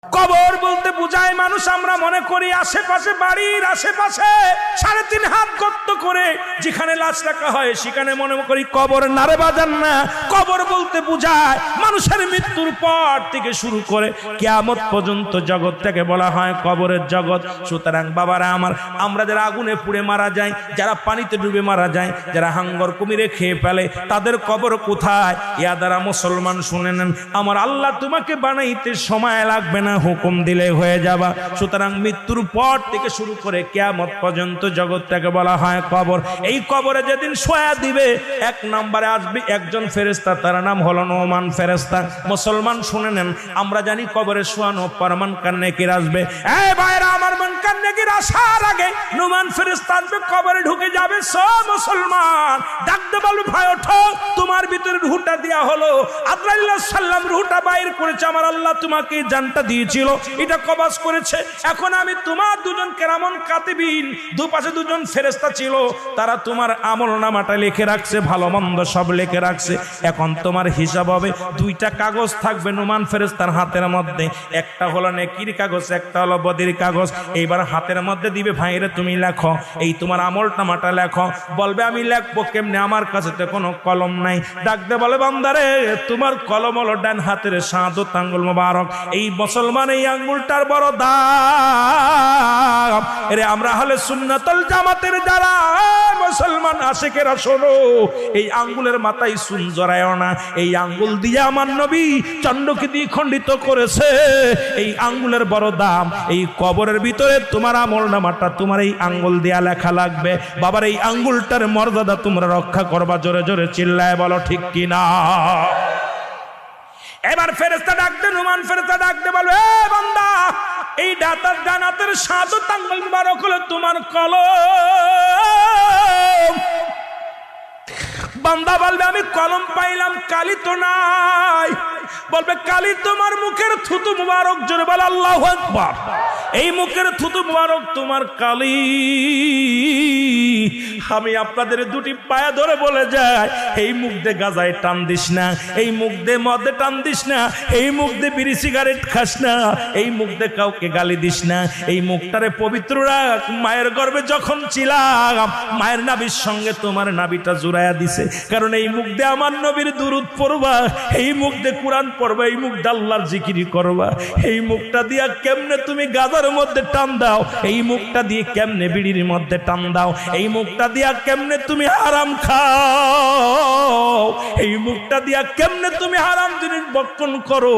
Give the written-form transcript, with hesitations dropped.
কবর বলতে বুঝায় মানুষ আমরা মনে করি আশেপাশে বাড়ির আশেপাশে 3.5 হাত গর্ত করে যেখানে লাশ রাখা হয় সেখানে মনে করি কবর, নারে বাজান না। কবর বলতে বুঝায় মানুষের মৃত্যুর পর থেকে শুরু করে কিয়ামত পর্যন্ত জগৎটাকে বলা হয় কবরের জগৎ। সুতরাং বাবারা আমার, আমরা যারা আগুনে পুড়ে মারা যায়, যারা পানিতে ডুবে মারা যায়, যারা হাঙ্গর কুমিরে খেয়ে ফেলে, তাদের কবর কোথায়? ইয়া দ্বারা মুসলমান শুনে নেন, আমার আল্লাহ তোমাকে বানাইতে সময় লাগবে না, হুকুম দিলে হয়ে যাবা। সুতরাং মৃত্যুর পর থেকে শুরু করে কিয়ামত পর্যন্ত জগৎটাকে বলা হয় কবর। এই কবরে যেদিন শোয়া দিবে, 1 নম্বরে আসবে একজন ফেরেশতা, তার নাম হলো নোমান ফেরেশতা। মুসলমান শুনে নেন, আমরা জানি কবরে শোয়ানো পরমান কান্নেকির আসবে। এই ভাইরা আমার, মান কান্নেকির আসার আগে নোমান ফেরেশতা আসবে, কবরে ঢুকে যাবে। সব মুসলমান ডাকতে বলবে, ভাই ওঠো, তোমার ভিতরে রূহটা দেয়া হলো। আজরাইল আলাইহিস সালাম রূহটা বাইর করেছে, আমার আল্লাহ তোমাকে জানটা দিয়েছিল, এটা কবজ করেছে। এখন আমি তোমার দুজন কেরামন কাতিবিন, দুপাশে দুজন ফেরেশতা ছিল, তারা তোমার আমলনামাটা লিখে রাখছে, ভালো মন্দ সব লিখে রাখছে। এখন তোমার হিসাব হবে, 2টা কাগজ থাকবে নোমান ফেরেশতার হাতের মধ্যে, একটা হলো নেকির কাগজ, একটা হলো বদির কাগজ। এইবার হাতের মধ্যে দিবে, ভাইরে তুমি লেখো, এই তোমার আমলনামাটা লেখো। বলবে আমি লিখবো কেমনে, আমার কাছে তো কোনো কলম নাই। ডাকতে বলে, বান্দারে তোমার কলম হলো ডান হাতের শাহাদাত আঙ্গুল মোবারক। এই মুসলমান এই আঙ্গুলটার বড় দাম। এরে আমরা হলে সুন্নাতুল জামাতের যারা মুসলমান আশিকেরা, শোনো, এই আঙ্গুলের মাথায় সুন জড়ায় না। এই আঙ্গুল দিয়ে আমার নবী চন্ডকে দিয়ে খণ্ডিত করেছে। এই আঙ্গুলের বড় দাম। এই কবরের ভিতরে তোমার আমলনামাটা তোমার এই আঙ্গুল দিয়া লেখা লাগবে। বাবার এই আঙ্গুলটার মর্যাদা তোমরা রক্ষা করবা। জোরে জোরে চিল্লায় বলো ঠিক কিনা। এবার ফেরেশতা ডাকতে, নোমান ফেরেশতা ডাকতে বলবে, এ বান্দা, এই ডানাতের শাহাদাত আঙ্গুল মুবারক হলো তোমার কলম। বান্দা বলবে, আমি কলম পাইলাম, কালি তো নাই। বলবে, কালি তোমার মুখের থুতু মুবারক। জোরে বল আল্লাহু আকবার। এই মুখের থুতু মুবারক তোমার কালি। আমি আপনাদের 2টি পায়া ধরে বলে যাই, এই মুখ দিয়ে গাজায় টান দিস না, এই মুখ দিয়ে মদে টান দিস না, এই মুখ দিয়ে বিড়ি সিগারেট খাস না, এই মুখ দিয়ে কাউকে গালি দিস না। এই মুখটারে পবিত্র রাখ। মায়ের গর্ভে যখন ছিলাম, মায়ের নাভির সঙ্গে তোমার নাভিটা জুড়াইয়া দিছে, কারণ এই মুখ দিয়ে আমার নবীর দুরূদ পড়বা, এই মুখ দিয়ে কোরআন পড়বা, এই মুখ দিয়ে আল্লাহর জিকির করবা। এই মুখটা দিয়া কেমনে তুমি গাজার মধ্যে টান দাও, এই মুখটা দিয়ে কেমনে বিড়ির মধ্যে টান দাও, এই মুখটা দিয়া কেমনে তুমি হারাম খাও, এই মুখটা দিয়া কেমনে তুমি হারাম জিনিস ভক্ষণ করো,